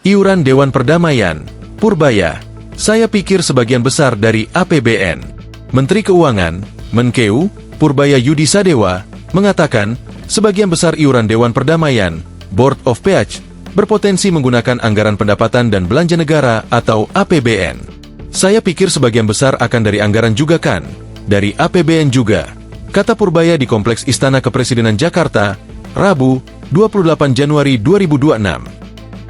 Iuran Dewan Perdamaian, Purbaya, saya pikir sebagian besar dari APBN. Menteri Keuangan, Menkeu, Purbaya Yudi Sadewa, mengatakan, sebagian besar iuran Dewan Perdamaian, Board of Peace, berpotensi menggunakan anggaran pendapatan dan belanja negara atau APBN. Saya pikir sebagian besar akan dari anggaran juga kan, dari APBN juga, kata Purbaya di Kompleks Istana Kepresidenan Jakarta, Rabu, 28 Januari 2026.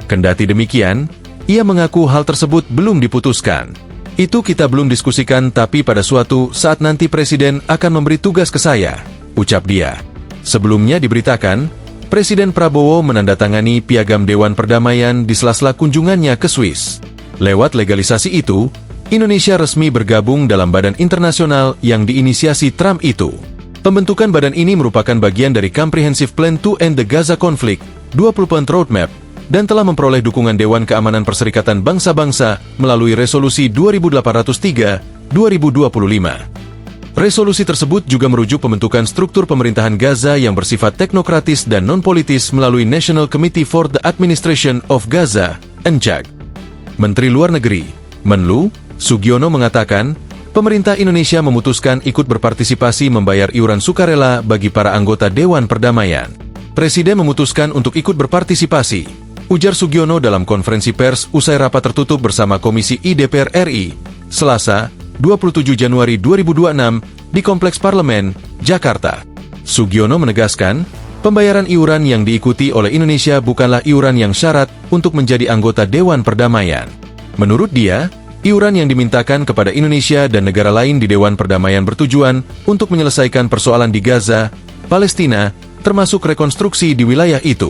Kendati demikian, ia mengaku hal tersebut belum diputuskan. Itu kita belum diskusikan tapi pada suatu saat nanti Presiden akan memberi tugas ke saya, ucap dia. Sebelumnya diberitakan, Presiden Prabowo menandatangani Piagam Dewan Perdamaian di sela-sela kunjungannya ke Swiss. Lewat legalisasi itu, Indonesia resmi bergabung dalam badan internasional yang diinisiasi Trump itu. Pembentukan badan ini merupakan bagian dari Comprehensive Plan to End the Gaza Conflict, 20 Roadmap, dan telah memperoleh dukungan Dewan Keamanan Perserikatan Bangsa-Bangsa melalui Resolusi 2803/2025. Resolusi tersebut juga merujuk pembentukan struktur pemerintahan Gaza yang bersifat teknokratis dan non-politis melalui National Committee for the Administration of Gaza, NCAG. Menteri Luar Negeri, Menlu, Sugiono mengatakan, pemerintah Indonesia memutuskan ikut berpartisipasi membayar iuran sukarela bagi para anggota Dewan Perdamaian. Presiden memutuskan untuk ikut berpartisipasi, ujar Sugiono dalam konferensi pers usai rapat tertutup bersama Komisi I DPR RI, Selasa, 27 Januari 2026, di Kompleks Parlemen, Jakarta. Sugiono menegaskan, pembayaran iuran yang diikuti oleh Indonesia bukanlah iuran yang syarat untuk menjadi anggota Dewan Perdamaian. Menurut dia, iuran yang dimintakan kepada Indonesia dan negara lain di Dewan Perdamaian bertujuan untuk menyelesaikan persoalan di Gaza, Palestina, termasuk rekonstruksi di wilayah itu.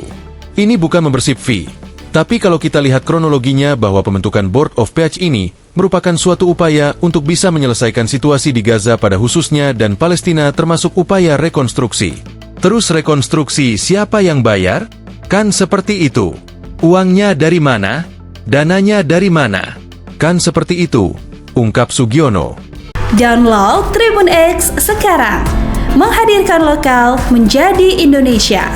Ini bukan membersih fee, tapi kalau kita lihat kronologinya bahwa pembentukan Board of Peace ini merupakan suatu upaya untuk bisa menyelesaikan situasi di Gaza pada khususnya dan Palestina termasuk upaya rekonstruksi. Terus rekonstruksi siapa yang bayar? Kan seperti itu. Uangnya dari mana? Dananya dari mana? Kan seperti itu, ungkap Sugiono. Download Tribun X sekarang, menghadirkan lokal menjadi Indonesia.